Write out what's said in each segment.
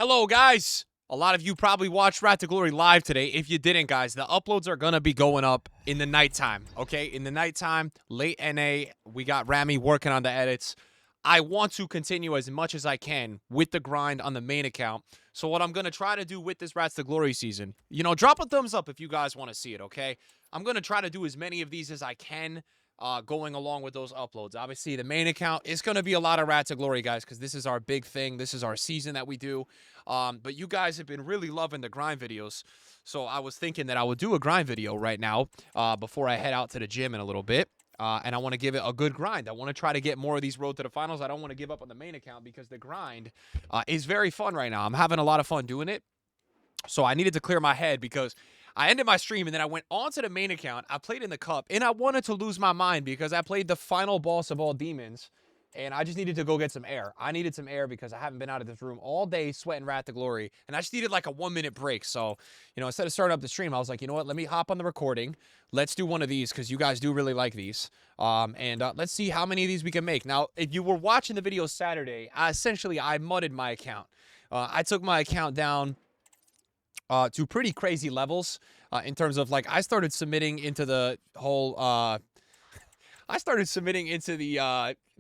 Hello, guys. A lot of you probably watched Rat to Glory live today. If you didn't, guys, the uploads are going to be going up in the nighttime, okay? In the nighttime, late NA, we got Rami working on the edits. I want to continue as much as I can with the grind on the main account. So what I'm going to try to do with this Rats to Glory season, drop a thumbs up if you guys want to see it, okay? I'm going to try to do as many of these as I can. Going along with those uploads. Obviously, the main account is going to be a lot of Rat to Glory, guys, because this is our big thing. This is our season that we do. But you guys have been really loving the grind videos. So I was thinking that I would do a grind video right now before I head out to the gym in a little bit. And I want to give it a good grind. I want to try to get more of these Road to the Finals. I don't want to give up on the main account because the grind is very fun right now. I'm having a lot of fun doing it. So I needed to clear my head because I ended my stream and then I went onto the main account. I played in the cup and I wanted to lose my mind because I played the final boss of all demons and I just needed to go get some air. I needed some air because I haven't been out of this room all day sweating Rat to Glory and I just needed like a 1-minute break. So, instead of starting up the stream, I was like, you know what? Let me hop on the recording. Let's do one of these because you guys do really like these. Let's see how many of these we can make. Now, if you were watching the video Saturday, I mudded my account. I took my account down to pretty crazy levels in terms of like I started submitting into the whole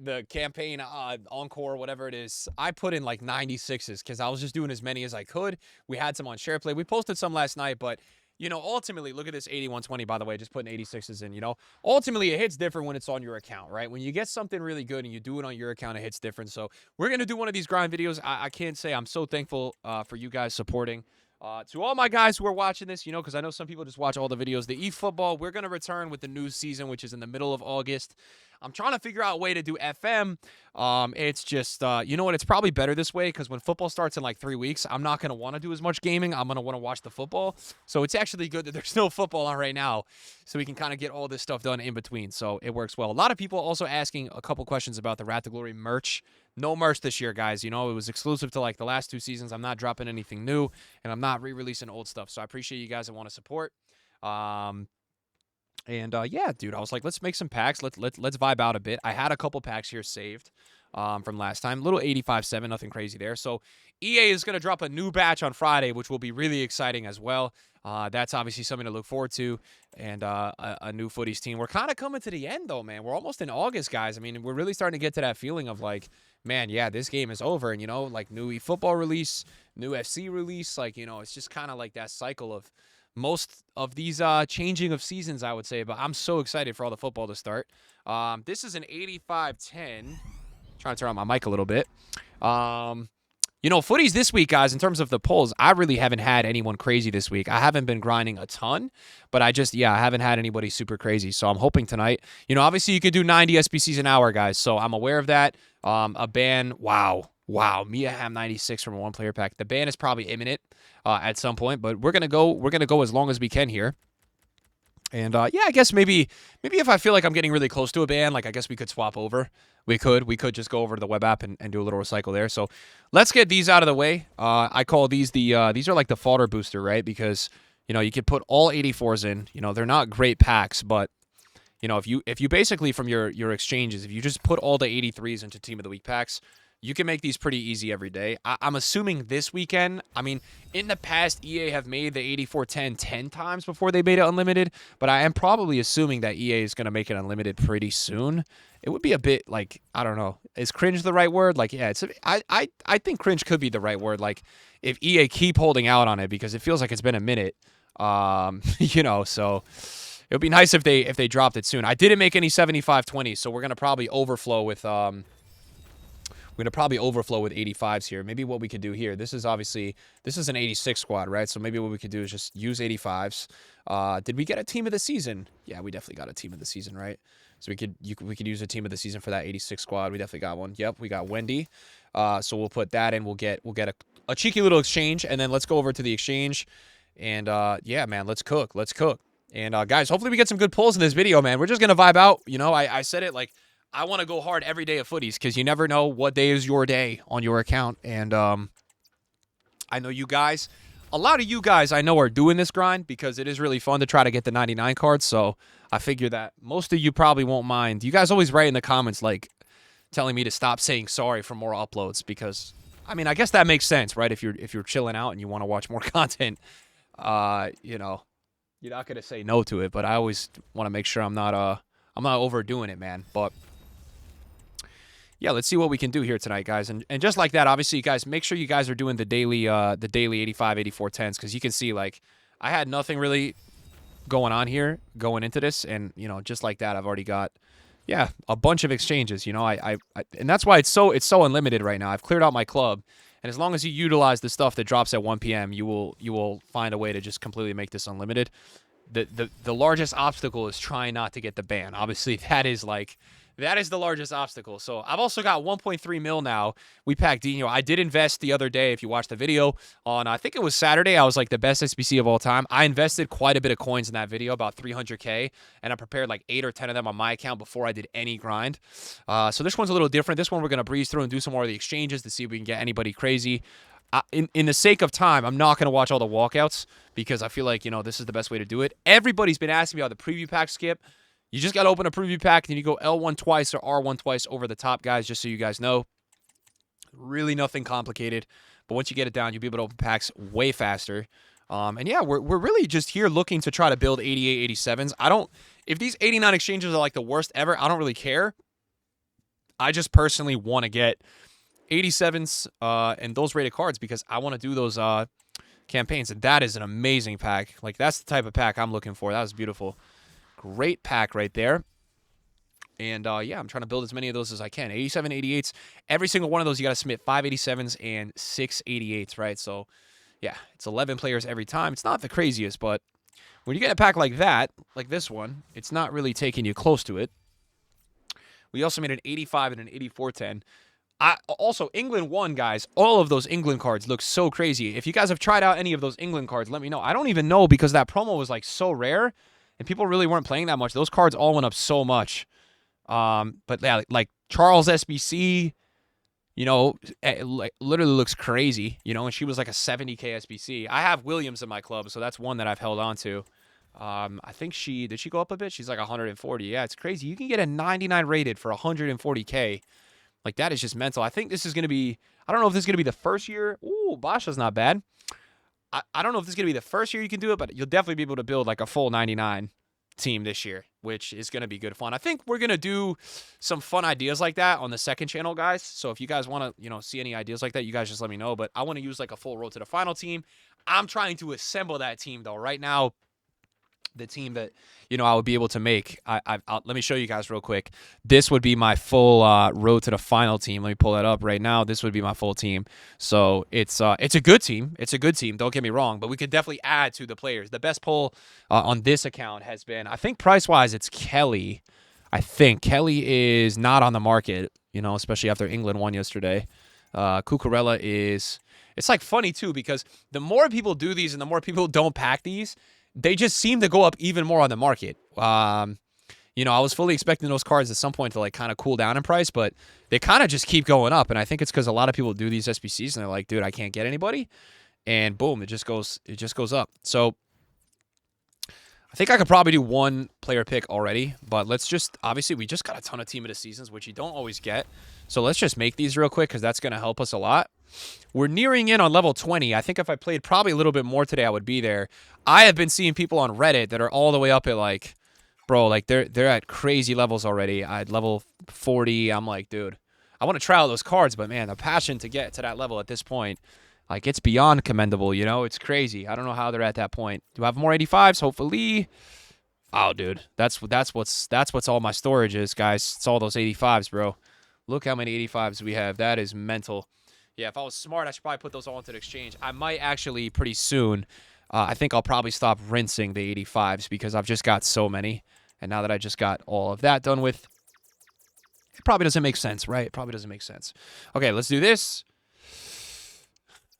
the campaign Encore, whatever it is. I put in like 96s because I was just doing as many as I could. We had some on SharePlay. We posted some last night, but ultimately, look at this 8120, by the way, just putting 86s in, Ultimately, it hits different when it's on your account, right? When you get something really good and you do it on your account, it hits different. So we're going to do one of these grind videos. I can't say I'm so thankful for you guys supporting. To all my guys who are watching this, because I know some people just watch all the videos. The eFootball, we're going to return with the new season, which is in the middle of August. I'm trying to figure out a way to do FM. It's just, you know what? It's probably better this way because when football starts in like 3 weeks, I'm not going to want to do as much gaming. I'm going to want to watch the football. So it's actually good that there's no football on right now so we can kind of get all this stuff done in between. So it works well. A lot of people also asking a couple questions about the Rat to Glory merch. No merch this year, guys. It was exclusive to like the last 2 seasons. I'm not dropping anything new, and I'm not re-releasing old stuff. So I appreciate you guys that want to support. Yeah, dude, I was like, let's make some packs. Let's vibe out a bit. I had a couple packs here saved from last time. Little 85-7, nothing crazy there. So EA is going to drop a new batch on Friday, which will be really exciting as well. That's obviously something to look forward to, and a new Footies team. We're kind of coming to the end, though, man. We're almost in August, guys. I mean, we're really starting to get to that feeling of like, man, yeah, this game is over. And, like new eFootball release, new FC release. Like, it's just kind of like that cycle of most of these changing of seasons, I would say. But I'm so excited for all the football to start. This is an 85-10. Trying to turn on my mic a little bit. Footies this week, guys, in terms of the polls, I really haven't had anyone crazy this week. I haven't been grinding a ton, but I haven't had anybody super crazy. So I'm hoping tonight, obviously you could do 90 SBCs an hour, guys. So I'm aware of that. A ban, wow. Mia Ham 96 from a 1-player pack. The ban is probably imminent at some point, but we're gonna go as long as we can here. And yeah, I guess maybe if I feel like I'm getting really close to a ban, like I guess we could swap over. We could just go over to the web app and do a little recycle there. So let's get these out of the way. I call these these are like the Fodder booster, right? Because you could put all 84s in. They're not great packs, but if you basically from your exchanges, if you just put all the 83s into Team of the Week packs, you can make these pretty easy every day. I'm assuming this weekend, I mean, in the past, EA have made the 84-10 10 times before they made it unlimited, but I am probably assuming that EA is going to make it unlimited pretty soon. It would be a bit like, I don't know, is cringe the right word? Like, yeah, I think cringe could be the right word. Like, if EA keep holding out on it because it feels like it's been a minute, so it would be nice if they dropped it soon. I didn't make any 75-20, so we're going to probably overflow with... We're going to probably overflow with 85s here. Maybe what we could do here, this is an 86 squad, right? So maybe what we could do is just use 85s. Did we get a team of the season? Yeah, we definitely got a team of the season, right? So we could use a team of the season for that 86 squad. We definitely got one. Yep, we got Wendy. So we'll put that in. We'll get a cheeky little exchange, and then let's go over to the exchange. And yeah, man, let's cook. And guys, hopefully we get some good pulls in this video, man. We're just going to vibe out. I said it like, I want to go hard every day of Footies because you never know what day is your day on your account. And I know you guys, a lot of you guys I know are doing this grind because it is really fun to try to get the 99 cards. So I figure that most of you probably won't mind. You guys always write in the comments like telling me to stop saying sorry for more uploads because I mean, I guess that makes sense, right? If you're chilling out and you want to watch more content, you know, you're not gonna say no to it. But I always want to make sure I'm not overdoing it, man. But yeah, let's see what we can do here tonight, guys. And just like that, obviously, guys, make sure you guys are doing the daily 85, 84 10s, because you can see, like, I had nothing really going on here going into this, and, you know, just like that, I've already got, yeah, a bunch of exchanges. You know, and that's why it's so unlimited right now. I've cleared out my club, and as long as you utilize the stuff that drops at 1 p.m., you will find a way to just completely make this unlimited. The largest obstacle is trying not to get the ban. Obviously, that is the largest obstacle. So I've also got 1.3 mil now. We packed Dino. I did invest the other day, if you watched the video, on, I think it was Saturday. I was like the best SBC of all time. I invested quite a bit of coins in that video, about 300K, and I prepared like 8 or 10 of them on my account before I did any grind. So this one's a little different. This one we're going to breeze through and do some more of the exchanges to see if we can get anybody crazy. In the sake of time, I'm not going to watch all the walkouts because I feel like, you know, this is the best way to do it. Everybody's been asking me about the preview pack skip. You just got to open a preview pack, and you go L1 twice or R1 twice over the top, guys, just so you guys know. Really nothing complicated. But once you get it down, you'll be able to open packs way faster. And yeah, we're really just here looking to try to build 88, 87s. If these 89 exchanges are like the worst ever, I don't really care. I just personally want to get 87s and those rated cards because I want to do those campaigns. And that is an amazing pack. Like, that's the type of pack I'm looking for. That was beautiful. Great pack right there. And, yeah, I'm trying to build as many of those as I can. 87, 88s. Every single one of those, you got to submit 5 87s and 6 88s, right? So, yeah, it's 11 players every time. It's not the craziest, but when you get a pack like that, like this one, it's not really taking you close to it. We also made an 85 and an 84-10. Also, England won, guys. All of those England cards look so crazy. If you guys have tried out any of those England cards, let me know. I don't even know because that promo was, like, so rare. And people really weren't playing that much. Those cards all went up so much. But yeah, like Charles SBC, you know, like literally looks crazy, you know, and she was like a 70K SBC. I have Williams in my club, so that's one that I've held on to. I think did she go up a bit? She's like 140. Yeah, it's crazy. You can get a 99 rated for 140K. Like, that is just mental. I think this is going to be, I don't know if this is going to be the first year. Ooh, Basha's not bad. I don't know if this is going to be the first year you can do it, but you'll definitely be able to build like a full 99 team this year, which is going to be good fun. I think we're going to do some fun ideas like that on the second channel, guys. So if you guys want to, you know, see any ideas like that, you guys just let me know. But I want to use like a full road to the final team. I'm trying to assemble that team, though. Right now, the team that, you know, I would be able to make. Let me show you guys real quick. This would be my full road to the final team. Let me pull that up right now. This would be my full team. So it's a good team. It's a good team. Don't get me wrong, but we could definitely add to the players. The best pull on this account has been, I think price-wise, it's Kelly. I think Kelly is not on the market, you know, especially after England won yesterday. Cucurella is. It's like funny too because the more people do these and the more people don't pack these, they just seem to go up even more on the market. You know, I was fully expecting those cards at some point to like kind of cool down in price, but they kind of just keep going up. And I think it's because a lot of people do these SBCs and they're like, dude, I can't get anybody. And boom, it just goes up. So I think I could probably do one player pick already, but let's just, obviously we just got a ton of team of the seasons, which you don't always get. So let's just make these real quick because that's going to help us a lot. We're nearing in on level 20. I think if I played probably a little bit more today, I would be there. I have been seeing people on Reddit that are all the way up at like, bro, like they're at crazy levels already. At level 40, I'm like, dude, I want to try out those cards, but man, the passion to get to that level at this point, like it's beyond commendable, you know? It's crazy. I don't know how they're at that point. Do I have more 85s? Hopefully. Oh, dude, that's what's all my storage is, guys. It's all those 85s, bro. Look how many 85s we have. That is mental. Yeah, if I was smart, I should probably put those all into the exchange. I might actually pretty soon. I think I'll probably stop rinsing the 85s because I've just got so many. And now that I just got all of that done with, it probably doesn't make sense, right? It probably doesn't make sense. Okay, let's do this.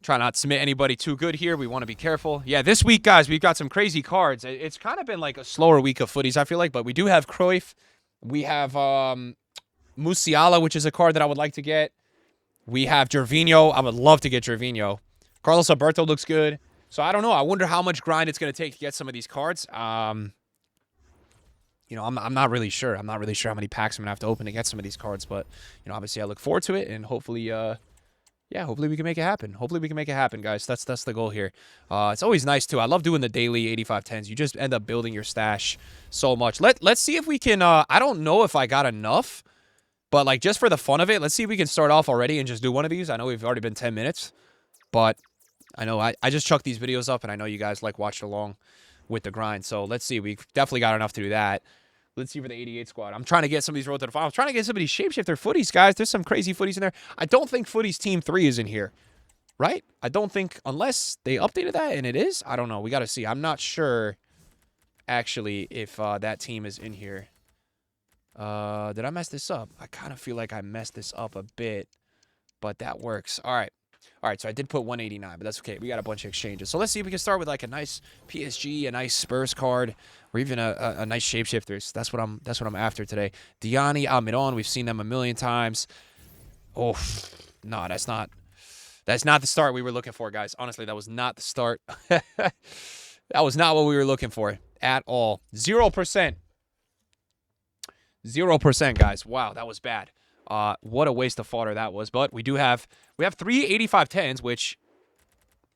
Try not to submit anybody too good here. We want to be careful. Yeah, this week, guys, we've got some crazy cards. It's kind of been like a slower week of footies, I feel like. But we do have Cruyff. We have Musiala, which is a card that I would like to get. We have Gervinho. I would love to get Gervinho. Carlos Alberto looks good. So I don't know. I wonder how much grind it's going to take to get some of these cards. You know, I'm not really sure. I'm not really sure how many packs I'm going to have to open to get some of these cards. But, you know, obviously I look forward to it. And hopefully, Yeah, hopefully we can make it happen. Hopefully we can make it happen, guys. That's the goal here. It's always nice too. I love doing the daily 85-10s. You just end up building your stash so much. Let's see if we can. I don't know if I got enough, but like just for the fun of it, let's see if we can start off already and just do one of these. I know we've already been 10 minutes, but I know I just chucked these videos up, and I know you guys like watched along with the grind. So let's see. We've definitely got enough to do that. Let's see for the 88 squad. I'm trying to get some of these road to the finals. I'm trying to get some of these shapeshifter footies, guys. There's some crazy footies in there. I don't think footies team 3 is in here, right? I don't think, unless they updated that and it is. I don't know. We got to see. I'm not sure, actually, if that team is in here. Did I mess this up? I kind of feel like I messed this up a bit, but that works. All right. All right, so I did put 189, but that's okay. We got a bunch of exchanges. So let's see if we can start with like a nice PSG, a nice Spurs card, or even a nice shapeshifters. That's what I'm after today. Diani, Almiron, we've seen them a million times. Oh, no, that's not the start we were looking for, guys. Honestly, that was not the start. That was not what we were looking for at all. 0%. 0%, guys. Wow, that was bad. What a waste of fodder that was. But we have 3 85-10s, which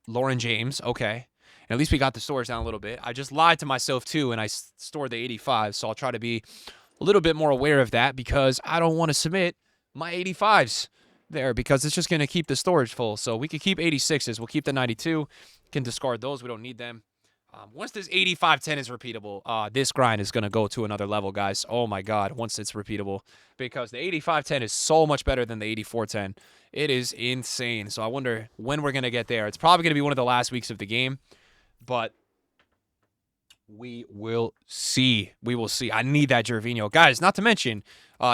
Lauren James, okay. And at least we got the storage down a little bit. I just lied to myself too, and I stored the 85, so I'll try to be a little bit more aware of that because I don't want to submit my 85s there because it's just going to keep the storage full. So we could keep 86s. We'll keep the 92. Can discard those. We don't need them. Once this 85-10 is repeatable, this grind is going to go to another level, guys. Oh, my God, once it's repeatable. Because the 85-10 is so much better than the 84-10. It is insane. So I wonder when we're going to get there. It's probably going to be one of the last weeks of the game. But we will see. We will see. I need that Gervinho. Guys, not to mention,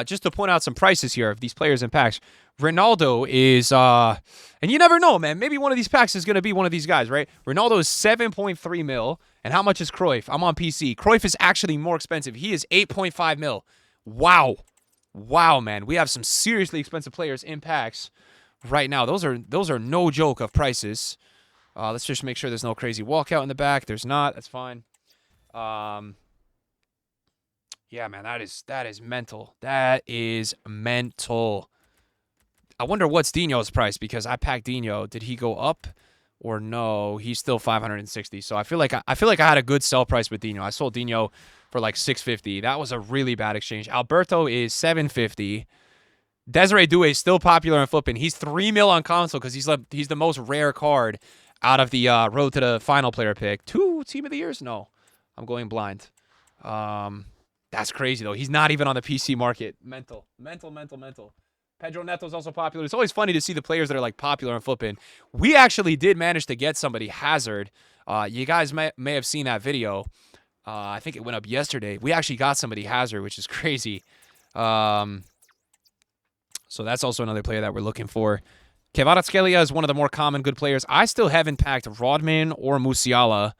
just to point out some prices here of these players in packs. Ronaldo is, and you never know, man. Maybe one of these packs is going to be one of these guys, right? Ronaldo is 7.3 mil. And how much is Cruyff? I'm on PC. Cruyff is actually more expensive. He is 8.5 mil. Wow. Wow, man. We have some seriously expensive players in packs right now. Those are no joke of prices. Let's just make sure there's no crazy walkout in the back. There's not. That's fine. Yeah, man, that is mental. That is mental. I wonder what's Dino's price because I packed Dino. Did he go up or no? He's still 560. So I feel like I had a good sell price with Dino. I sold Dino for like 650. That was a really bad exchange. Alberto is 750. Desiree Doué is still popular in flipping. He's 3 mil on console because he's the most rare card out of the road to the final player pick. 2 team of the years? No, I'm going blind. That's crazy though. He's not even on the PC market. Mental. Pedro Neto's also popular. It's always funny to see the players that are like popular on flipping. We actually did manage to get somebody, Hazard. You guys may have seen that video. I think it went up yesterday. We actually got somebody, Hazard, which is crazy. So that's also another player that we're looking for. Kvaratskhelia is one of the more common good players. I still haven't packed Rodman or Musiala.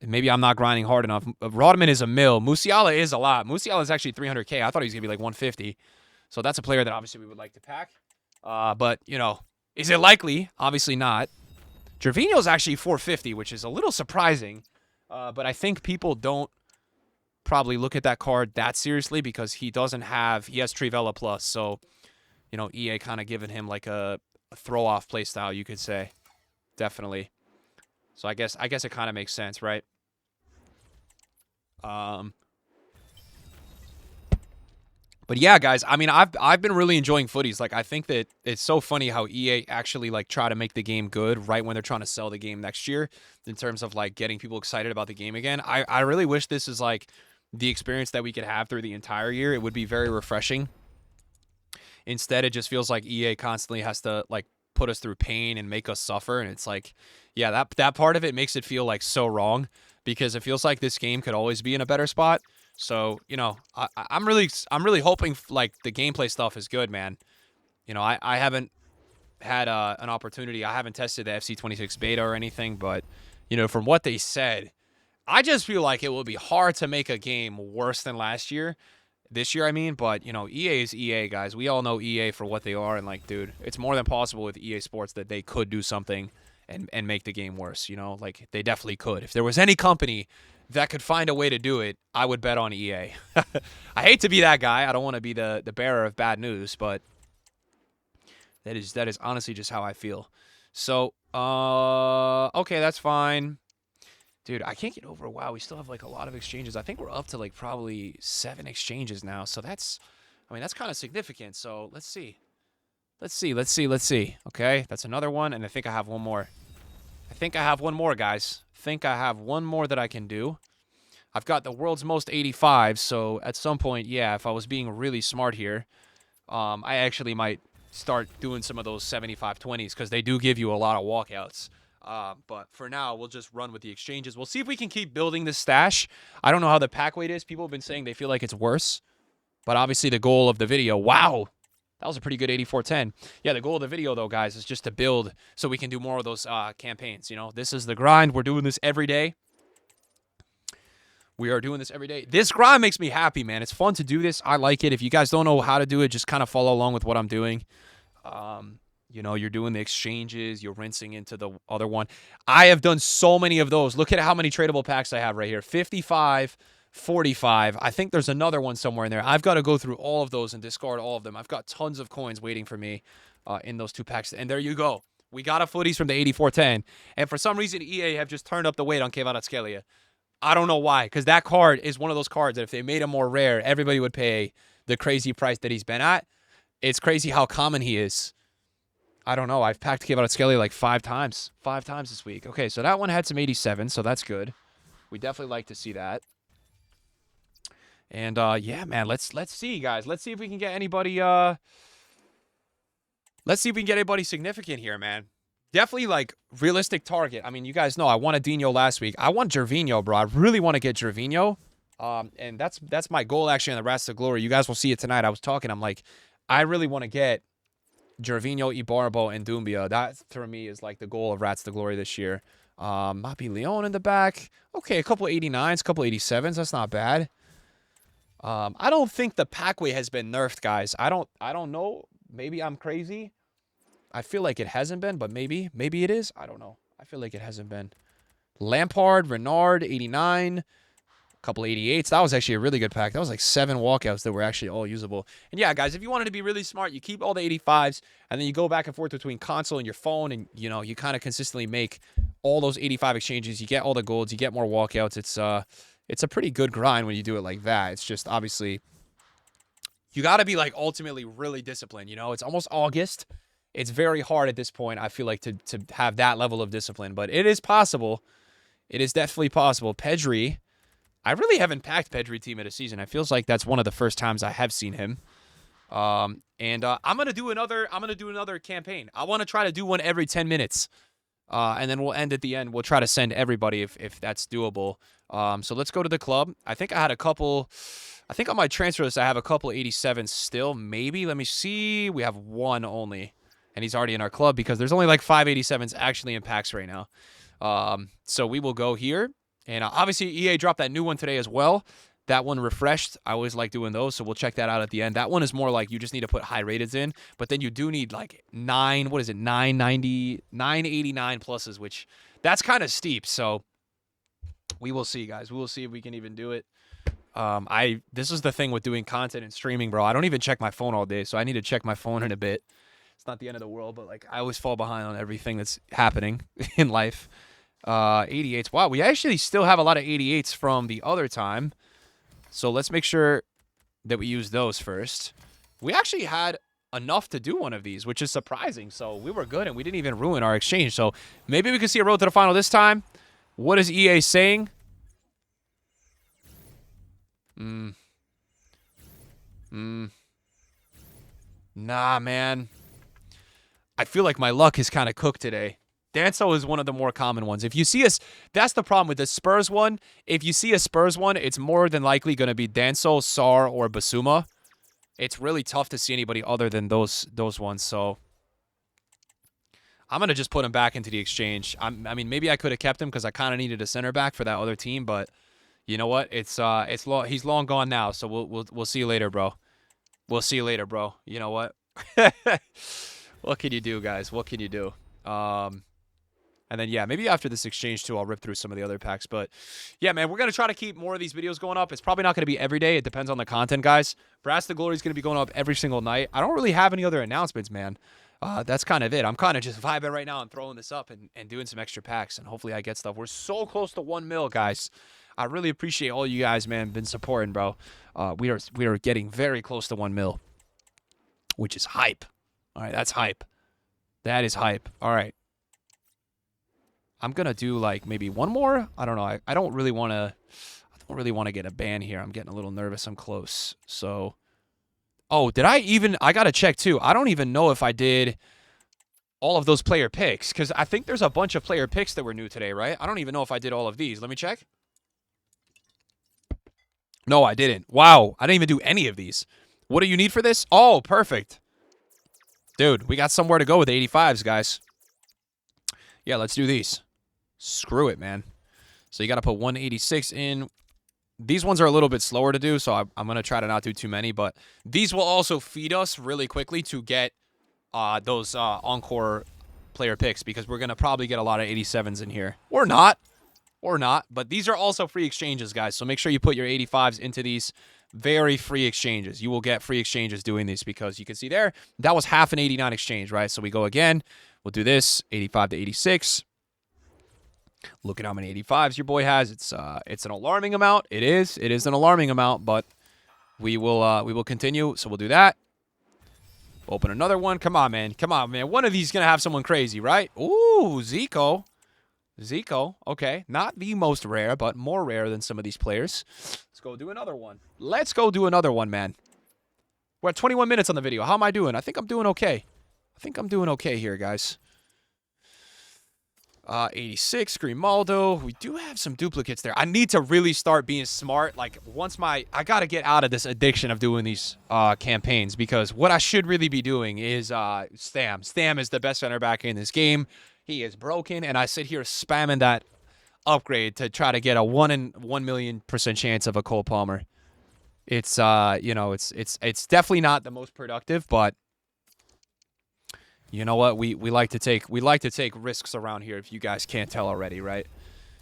Maybe I'm not grinding hard enough. Rodman is a mil. Musiala is a lot. Musiala is actually 300K. I thought he was going to be like 150. So that's a player that obviously we would like to pack. But, you know, is it likely? Obviously not. Gervinho's actually 450, which is a little surprising. But I think people don't probably look at that card that seriously because he has Trivela Plus. So, you know, EA kind of giving him like a throw-off play style, you could say. Definitely. So I guess it kind of makes sense, right? But yeah, guys, I mean, I've been really enjoying footies. Like, I think that it's so funny how EA actually like try to make the game good right when they're trying to sell the game next year in terms of like getting people excited about the game again. I really wish this is like the experience that we could have through the entire year. It would be very refreshing. Instead, it just feels like EA constantly has to like put us through pain and make us suffer, and it's like, yeah, that part of it makes it feel like so wrong because it feels like this game could always be in a better spot. So, you know, I'm really hoping like the gameplay stuff is good, man. You know, I haven't had an opportunity. I haven't tested the FC26 beta or anything, but you know, from what they said, I just feel like it will be hard to make a game worse than last year. This year, I mean, but, you know, EA is EA, guys. We all know EA for what they are, and, like, dude, it's more than possible with EA Sports that they could do something and make the game worse, you know? Like, they definitely could. If there was any company that could find a way to do it, I would bet on EA. I hate to be that guy. I don't want to be the bearer of bad news, but That is honestly just how I feel. So, okay, that's fine. Dude, I can't get over, wow, we still have, like, a lot of exchanges. I think we're up to, like, probably 7 exchanges now. So that's, I mean, that's kind of significant. So let's see. Let's see. Okay, that's another one, and I think I have one more. I think I have one more, guys. Think I have one more that I can do. I've got the world's most 85, so at some point, yeah, if I was being really smart here, I actually might start doing some of those 75-20s because they do give you a lot of walkouts. But for now, we'll just run with the exchanges. We'll see if we can keep building this stash. I don't know how the pack weight is. People have been saying they feel like it's worse. But obviously the goal of the video, wow, that was a pretty good 84-10. Yeah, the goal of the video, though, guys, is just to build so we can do more of those campaigns. You know, this is the grind. We're doing this every day. We are doing this every day. This grind makes me happy, man. It's fun to do this. I like it. If you guys don't know how to do it, just kind of follow along with what I'm doing. You know, you're doing the exchanges. You're rinsing into the other one. I have done so many of those. Look at how many tradable packs I have right here. 55, 45. I think there's another one somewhere in there. I've got to go through all of those and discard all of them. I've got tons of coins waiting for me in those 2 packs. And there you go. We got a Footies from the 84-10. And for some reason, EA have just turned up the weight on Kvaratskhelia. I don't know why, because that card is one of those cards that if they made him more rare, everybody would pay the crazy price that he's been at. It's crazy how common he is. I don't know. I've packed Kvaratskhelia like 5 times. 5 times this week. Okay, so that one had some 87, so that's good. We definitely like to see that. And, yeah, man, let's see, guys. Let's see if we can get anybody, let's see if we can get anybody significant here, man. Definitely, like, realistic target. I mean, you guys know I wanted Dino last week. I want Gervinho, bro. I really want to get Gervinho. And that's my goal, actually, on the Rats to Glory. You guys will see it tonight. I was talking. I'm like, I really want to get Gervinho, Ibarbo, and Doumbia. That, for me, is, like, the goal of Rats to Glory this year. Mapi Leon in the back. Okay, a couple 89s, a couple 87s. That's not bad. I don't think the packway has been nerfed, guys. I don't know. Maybe I'm crazy. I feel like it hasn't been, but maybe it is. I don't know. I feel like it hasn't been. Lampard, Renard, 89, a couple 88s. That was actually a really good pack. That was like 7 walkouts that were actually all usable. And yeah, guys, if you wanted to be really smart, you keep all the 85s, and then you go back and forth between console and your phone, and you know, you kind of consistently make all those 85 exchanges. You get all the golds, you get more walkouts. It's a pretty good grind when you do it like that. It's just obviously you got to be like ultimately really disciplined. You know, it's almost August. It's very hard at this point, I feel like, to have that level of discipline. But it is possible. It is definitely possible. Pedri, I really haven't packed Pedri team at a season. It feels like that's one of the first times I have seen him. I'm gonna do another campaign. I want to try to do one every 10 minutes. And then we'll end at the end. We'll try to send everybody if that's doable. So let's go to the club. I think I had a couple. I think on my transfer list I have a couple 87s still. Maybe. Let me see. We have one only. And he's already in our club because there's only like 5 87s actually in packs right now. So we will go here. And obviously EA dropped that new one today as well. That one refreshed. I always like doing those, so we'll check that out at the end. That one is more like you just need to put high rateds in, but then you do need like 990, 989 pluses, which that's kind of steep. So we will see, guys. We will see if we can even do it. This is the thing with doing content and streaming, bro. I don't even check my phone all day, so I need to check my phone in a bit. It's not the end of the world, but like I always fall behind on everything that's happening in life. 88s. Wow, we actually still have a lot of 88s from the other time. So let's make sure that we use those first. We actually had enough to do one of these, which is surprising. So we were good, and we didn't even ruin our exchange. So maybe we can see a road to the final this time. What is EA saying? Nah, man. I feel like my luck is kind of cooked today. Danso is one of the more common ones. If you see us, that's the problem with the Spurs one. If you see a Spurs one, it's more than likely going to be Danso, Sar, or Basuma. It's really tough to see anybody other than those ones. So I'm going to just put him back into the exchange. I mean, maybe I could have kept him because I kind of needed a center back for that other team. But you know what? He's long gone now. So we'll see you later, bro. We'll see you later, bro. You know what? What can you do, guys? What can you do? And then, yeah, maybe after this exchange, too, I'll rip through some of the other packs. But, yeah, man, we're going to try to keep more of these videos going up. It's probably not going to be every day. It depends on the content, guys. Brass the Glory is going to be going up every single night. I don't really have any other announcements, man. that's kind of it. I'm kind of just vibing right now and throwing this up and doing some extra packs, and hopefully I get stuff. We're so close to 1 mil, guys. I really appreciate all you guys, man, been supporting, bro. We are getting very close to 1 mil, which is hype. All right, that's hype. That is hype. All right. I'm gonna do like maybe one more. I don't know. I don't really want to. I don't really want to get a ban here. I'm getting a little nervous. I'm close. So, oh, did I even? I gotta check too. I don't even know if I did all of those player picks because I think there's a bunch of player picks that were new today, right? I don't even know if I did all of these. Let me check. No, I didn't. Wow, I didn't even do any of these. What do you need for this? Oh, perfect. Dude, we got somewhere to go with 85s, guys. Yeah, let's do these. Screw it, man. So you got to put 186 in. These ones are a little bit slower to do, so I'm going to try to not do too many. But these will also feed us really quickly to get those Encore player picks because we're going to probably get a lot of 87s in here. Or not. Or not. But these are also free exchanges, guys. So make sure you put your 85s into these. Very free exchanges. You will get free exchanges doing these because you can see there, that was half an 89 exchange, right? So we go again. We'll do this, 85 to 86. Look at how many 85s your boy has. It's an alarming amount. It is an alarming amount, but we will continue. So we'll do that. Open another one. Come on, man. Come on, man. One of these is gonna have someone crazy, right? Ooh, Zico. Okay. Not the most rare, but more rare than some of these players. Let's go do another one. Let's go do another one, man. We're at 21 minutes on the video. How am I doing? I think I'm doing okay. I think I'm doing okay here, guys. 86, Grimaldo. We do have some duplicates there. I need to really start being smart. Like, I got to get out of this addiction of doing these campaigns because what I should really be doing is Stam. Stam is the best center back in this game. He is broken, and I sit here spamming that upgrade to try to get a 1 in 1,000,000% chance of a Cole Palmer. It's it's definitely not the most productive, but you know what? We like to take risks around here. If you guys can't tell already, right?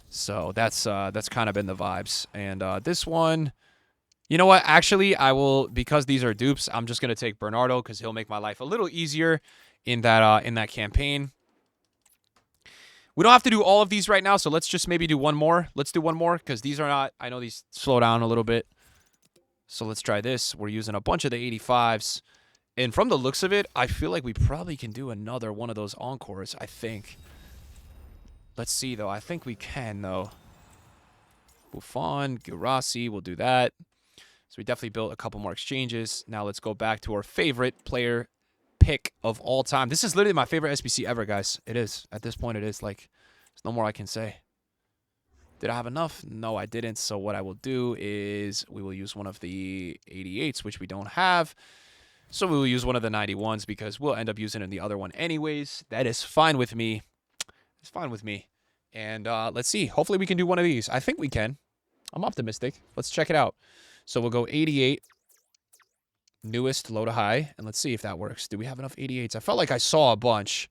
So that's kind of been the vibes. And this one, you know what? Actually, I will, because these are dupes. I'm just gonna take Bernardo because he'll make my life a little easier in that campaign. We don't have to do all of these right now, so let's just maybe do one more. Let's do one more because these are not. I know these slow down a little bit. So let's try this. We're using a bunch of the 85s. And from the looks of it, I feel like we probably can do another one of those Encores, I think. Let's see, though. I think we can, though. Buffon, Guirassy, we'll do that. So we definitely built a couple more exchanges. Now let's go back to our favorite player pick of all time. This is literally my favorite SBC ever, guys. It is. At this point, it is. Like, there's no more I can say. Did I have enough? No, I didn't. So what I will do is we will use one of the 88s, which we don't have. So we will use one of the 91s because we'll end up using it in the other one anyways. That is fine with me. It's fine with me. And let's see. Hopefully we can do one of these. I think we can. I'm optimistic. Let's check it out. So we'll go 88. Newest, low to high. And let's see if that works. Do we have enough 88s? I felt like I saw a bunch.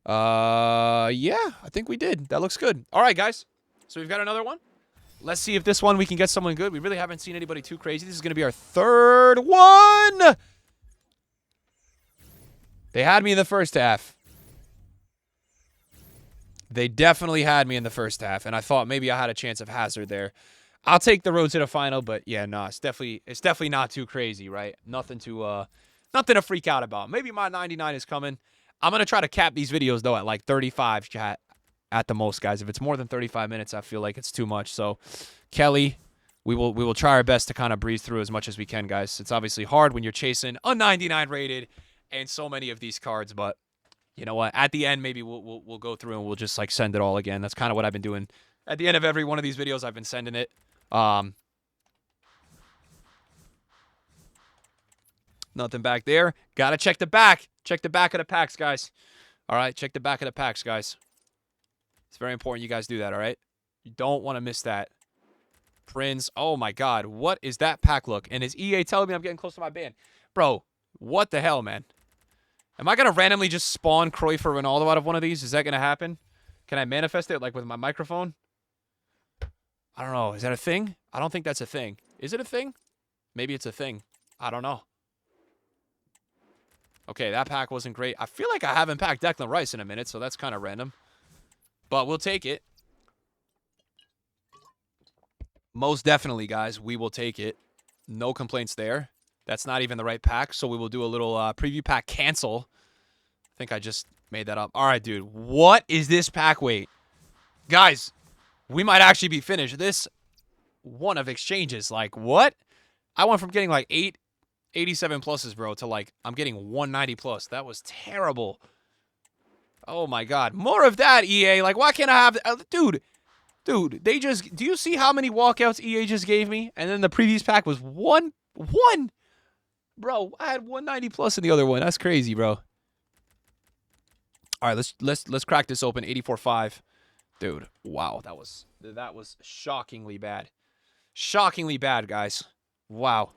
Yeah, I think we did. That looks good. All right, guys. So we've got another one. Let's see if this one we can get someone good. We really haven't seen anybody too crazy. This is going to be our third one. They had me in the first half. They definitely had me in the first half, and I thought maybe I had a chance of hazard there. I'll take the road to the final, but yeah, no, it's definitely not too crazy, right? Nothing to freak out about. Maybe my 99 is coming. I'm gonna try to cap these videos though at like 35 chat at the most, guys. If it's more than 35 minutes, I feel like it's too much. So, Kelly, we will try our best to kind of breeze through as much as we can, guys. It's obviously hard when you're chasing a 99 rated and so many of these cards, but you know what? At the end, maybe we'll go through and we'll just like send it all again. That's kind of what I've been doing. At the end of every one of these videos, I've been sending it. Nothing back there. Gotta check the back. Check the back of the packs, guys. All right, check the back of the packs, guys. It's very important you guys do that, all right? You don't want to miss that. Prince. Oh, my God. What is that pack look? And is EA telling me I'm getting close to my ban? Bro, what the hell, man? Am I going to randomly just spawn Cruyff or Ronaldo out of one of these? Is that going to happen? Can I manifest it, like, with my microphone? I don't know. Is that a thing? I don't think that's a thing. Is it a thing? Maybe it's a thing. I don't know. Okay, that pack wasn't great. I feel like I haven't packed Declan Rice in a minute, so that's kind of random. But we'll take it. Most definitely, guys, we will take it. No complaints there. That's not even the right pack, so we will do a little preview pack cancel. I think I just made that up. All right, dude. What is this pack weight? Guys, we might actually be finished. This one of exchanges, like, what? I went from getting, like, 87 pluses, bro, to, like, I'm getting 190 plus. That was terrible. Oh, my God. More of that, EA. Like, why can't I have... Dude, they just... Do you see how many walkouts EA just gave me? And then the previous pack was one. Bro, I had 190 plus in the other one. That's crazy, bro. All right, let's crack this open. 84.5. Dude, wow, that was shockingly bad. Shockingly bad, guys. Wow.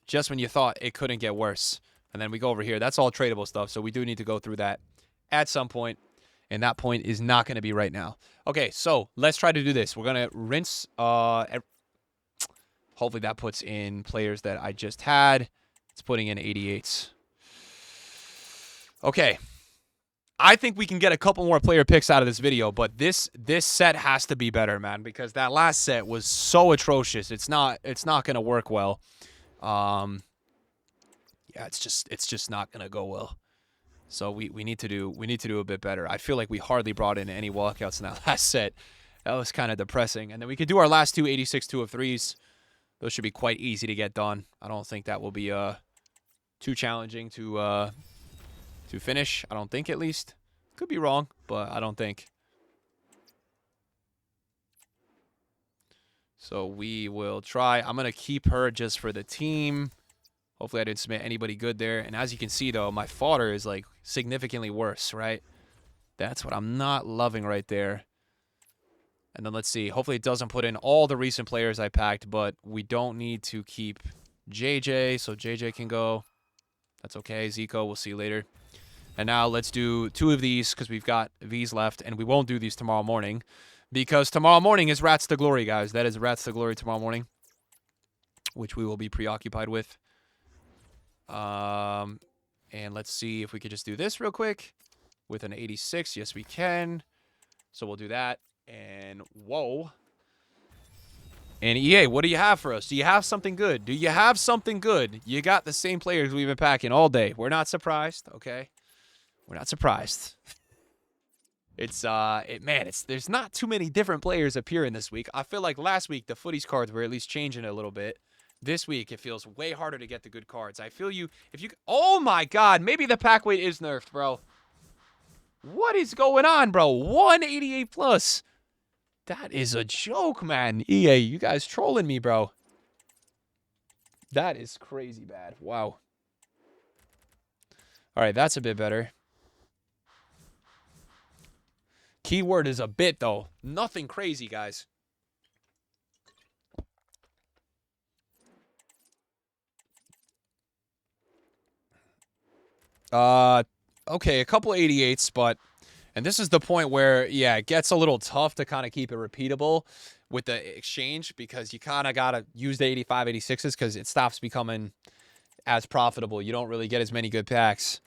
Just when you thought it couldn't get worse. And then we go over here. That's all tradable stuff, so we do need to go through that at some point. And that point is not going to be right now. Okay, so let's try to do this. We're going to rinse. Hopefully that puts in players that I just had. It's putting in 88s. Okay. I think we can get a couple more player picks out of this video, but this set has to be better, man, because that last set was so atrocious. It's not going to work well. Yeah, it's just not going to go well. So we need to do a bit better. I feel like we hardly brought in any walkouts in that last set. That was kind of depressing. And then we could do our last two 86 2 of 3s. Those should be quite easy to get done. I don't think that will be too challenging to finish. I don't think, at least. Could be wrong, but I don't think. So we will try. I'm going to keep her just for the team. Hopefully I didn't submit anybody good there. And as you can see, though, my fodder is, like, significantly worse, right? That's what I'm not loving right there. And then let's see. Hopefully it doesn't put in all the recent players I packed, but we don't need to keep JJ, so JJ can go. That's okay. Zico, we'll see you later. And now let's do 2 of these because we've got these left, and we won't do these tomorrow morning because tomorrow morning is Rats to Glory, guys. That is Rats to Glory tomorrow morning, which we will be preoccupied with. And let's see if we could just do this real quick with an 86. Yes, we can. So we'll do that. And whoa. And EA, what do you have for us? Do you have something good? Do you have something good? You got the same players we've been packing all day. We're not surprised, okay? We're not surprised. There's not too many different players appearing this week. I feel like last week the Footies cards were at least changing a little bit. This week it feels way harder to get the good cards. I feel oh my God, maybe the pack weight is nerfed, bro. What is going on, bro? 188 plus. That is a joke, man. EA, you guys trolling me, bro. That is crazy bad. Wow. All right, that's a bit better. Keyword is a bit, though. Nothing crazy, guys. Okay, a couple 88s, but... And this is the point where, yeah, it gets a little tough to kind of keep it repeatable with the exchange because you kind of got to use the 85, 86s because it stops becoming as profitable. You don't really get as many good packs.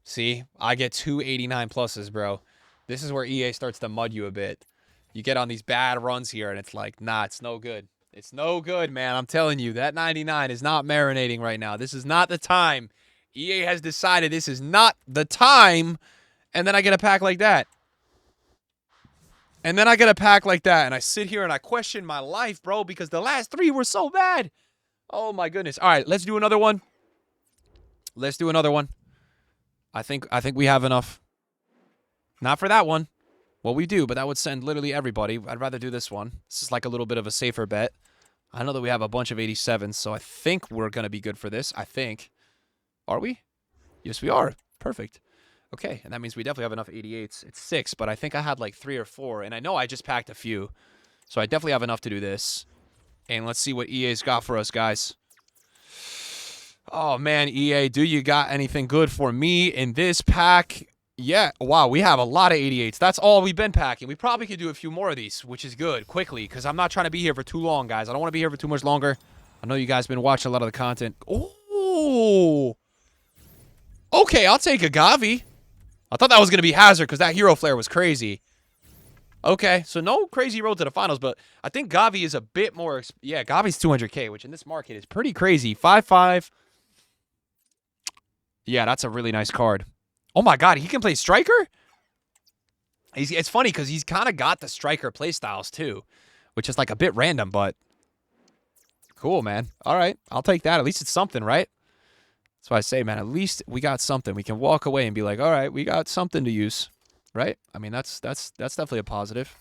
See? I get 2 89 pluses, bro. This is where EA starts to mud you a bit. You get on these bad runs here, and it's like, nah, it's no good. It's no good, man. I'm telling you, that 99 is not marinating right now. This is not the time. EA has decided this is not the time. And then I get a pack like that. And then I get a pack like that. And I sit here and I question my life, bro, because the last 3 were so bad. Oh, my goodness. All right, let's do another one. Let's do another one. I think we have enough. Not for that one. Well, we do, but that would send literally everybody. I'd rather do this one. This is like a little bit of a safer bet. I know that we have a bunch of 87s, so I think we're going to be good for this. I think. Are we? Yes, we are. Perfect. Okay, and that means we definitely have enough 88s. It's 6, but I think I had like 3 or 4, and I know I just packed a few. So I definitely have enough to do this. And let's see what EA's got for us, guys. Oh, man, EA, do you got anything good for me in this pack? Yeah, wow, we have a lot of 88s. That's all we've been packing. We probably could do a few more of these, which is good, quickly, because I'm not trying to be here for too long, guys. I don't want to be here for too much longer. I know you guys have been watching a lot of the content. Oh! Okay, I'll take a Gavi. I thought that was going to be Hazard because that hero flare was crazy. Okay, so no crazy road to the finals, but I think Gavi is a bit more... Yeah, Gavi's 200K, which in this market is pretty crazy. 5-5. Yeah, that's a really nice card. Oh my god, he can play striker? It's funny because he's kind of got the striker playstyles too, which is like a bit random, but cool, man. All right, I'll take that. At least it's something, right? That's why I say, man, at least we got something. We can walk away and be like, all right, we got something to use, right? I mean, that's definitely a positive.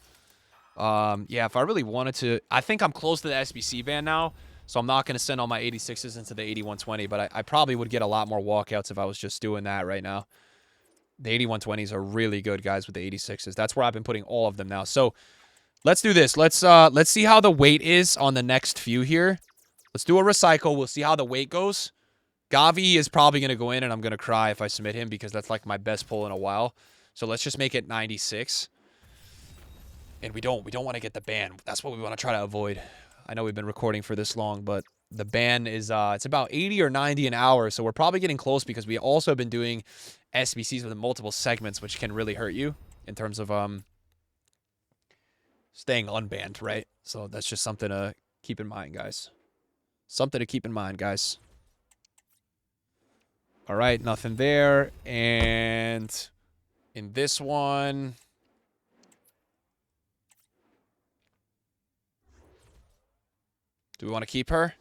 Yeah, if I really wanted to, I think I'm close to the SBC ban now, so I'm not going to send all my 86s into the 8120, but I probably would get a lot more walkouts if I was just doing that right now. The 8120s are really good, guys, with the 86s. That's where I've been putting all of them now. So let's do this. Let's see how the weight is on the next few here. Let's do a recycle. We'll see how the weight goes. Gavi is probably going to go in, and I'm going to cry if I submit him because that's like my best pull in a while. So let's just make it 96. And we don't want to get the ban. That's what we want to try to avoid. I know we've been recording for this long, but the ban is it's about 80 or 90 an hour. So we're probably getting close because we also have been doing SBCs with multiple segments, which can really hurt you in terms of staying unbanned, right? So that's just something to keep in mind, guys. Something to keep in mind, guys. All right, nothing there. And in this one, do we want to keep her?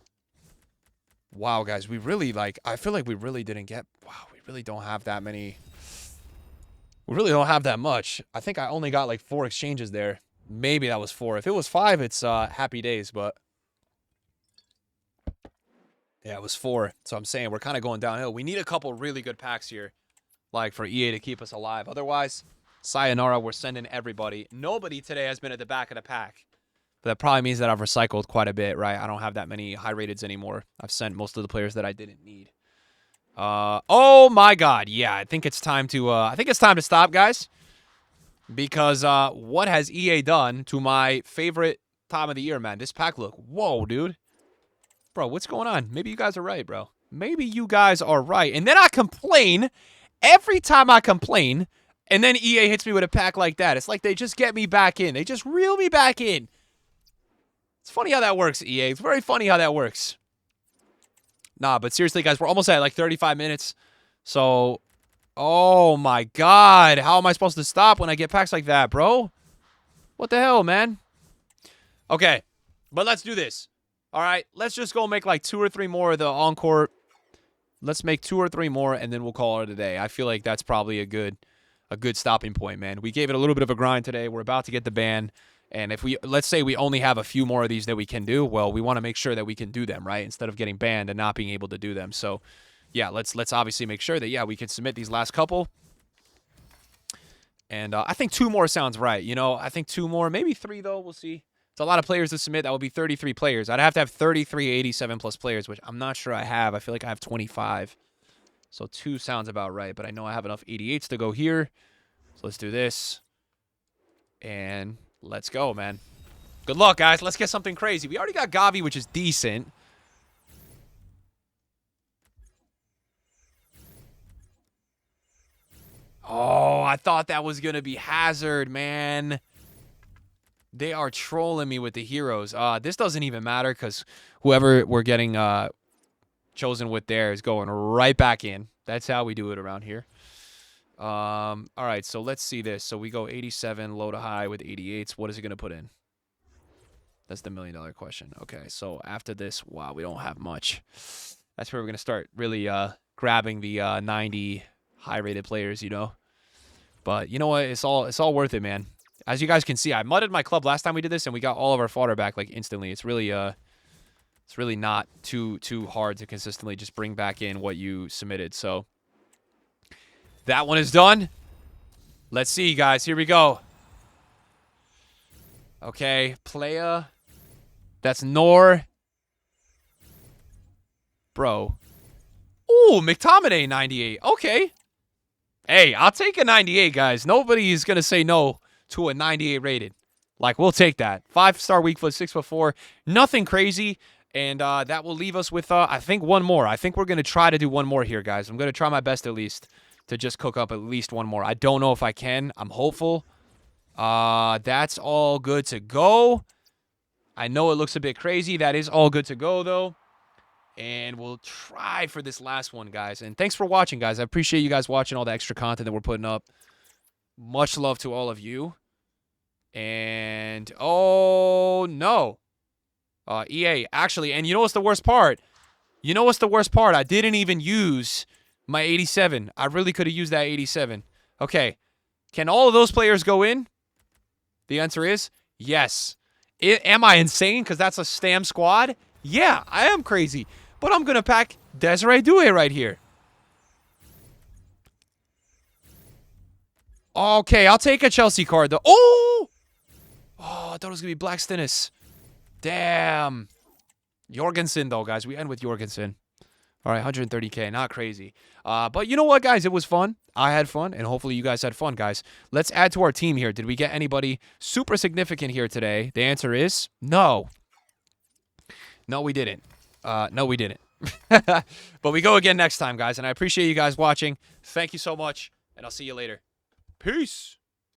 Wow, guys, we really I feel like we really didn't get, wow, we really don't have that many. We really don't have that much. I think I only got like 4 exchanges there. Maybe that was 4. If it was 5, it's happy days, but yeah, it was 4. So I'm saying we're kind of going downhill. We need a couple really good packs here, like for EA to keep us alive. Otherwise, sayonara, we're sending everybody. Nobody today has been at the back of the pack. But that probably means that I've recycled quite a bit, right? I don't have that many high rateds anymore. I've sent most of the players that I didn't need. Oh my god. Yeah, I think it's time to stop, guys. Because what has EA done to my favorite time of the year, man? This pack look. Whoa, dude. Bro, what's going on? Maybe you guys are right, bro. Maybe you guys are right. And then I complain every time I complain, and then EA hits me with a pack like that. It's like they just get me back in. They just reel me back in. It's funny how that works, EA. It's very funny how that works. Nah, but seriously, guys, we're almost at like 35 minutes. So, oh my god. How am I supposed to stop when I get packs like that, bro? What the hell, man? Okay, but let's do this. All right, let's just go make like 2 or 3 more of the Encore. Let's make 2 or 3 more, and then we'll call it a day. I feel like that's probably a good stopping point, man. We gave it a little bit of a grind today. We're about to get the ban. And if let's say we only have a few more of these that we can do, well, we want to make sure that we can do them, right? Instead of getting banned and not being able to do them. So, yeah, let's obviously make sure that, yeah, we can submit these last couple. And I think 2 more sounds right. You know, I think 2 more, maybe 3, though. We'll see. It's a lot of players to submit. That would be 33 players. I'd have to have 33 87-plus players, which I'm not sure I have. I feel like I have 25. So 2 sounds about right. But I know I have enough 88s to go here. So let's do this. And let's go, man. Good luck, guys. Let's get something crazy. We already got Gavi, which is decent. Oh, I thought that was going to be Hazard, man. They are trolling me with the heroes. This doesn't even matter because whoever we're getting chosen with there is going right back in. That's how we do it around here. All right, so let's see this. So we go 87 low to high with 88s. What is it going to put in? That's the $1 million question. Okay, so after this, wow, we don't have much. That's where we're going to start really grabbing the 90 high-rated players, you know. But you know what? It's all worth it, man. As you guys can see, I mudded my club last time we did this, and we got all of our fodder back like instantly. It's really not too hard to consistently just bring back in what you submitted. So that one is done. Let's see, guys. Here we go. Okay, playa. That's Nor. Bro. Ooh, McTominay 98. Okay. Hey, I'll take a 98, guys. Nobody's going to say no to a 98 rated. Like, we'll take that. 5-star weak foot, 6'4". Nothing crazy. And that will leave us with, I think, one more. I think we're going to try to do one more here, guys. I'm going to try my best at least to just cook up at least one more. I don't know if I can. I'm hopeful. That's all good to go. I know it looks a bit crazy. That is all good to go, though. And we'll try for this last one, guys. And thanks for watching, guys. I appreciate you guys watching all the extra content that we're putting up. Much love to all of you. And, oh, no. EA, actually, and you know what's the worst part? I didn't even use my 87. I really could have used that 87. Okay. Can all of those players go in? The answer is yes. Am I insane because that's a Stam squad? Yeah, I am crazy. But I'm going to pack Desiree Doué right here. Okay, I'll take a Chelsea card, though. Oh! Oh, I thought it was going to be Black Stennis. Damn. Jorgensen, though, guys. We end with Jorgensen. All right, 130K. Not crazy. But you know what, guys? It was fun. I had fun, and hopefully you guys had fun, guys. Let's add to our team here. Did we get anybody super significant here today? The answer is no. No, we didn't. No, we didn't. But we go again next time, guys, and I appreciate you guys watching. Thank you so much, and I'll see you later. Peace.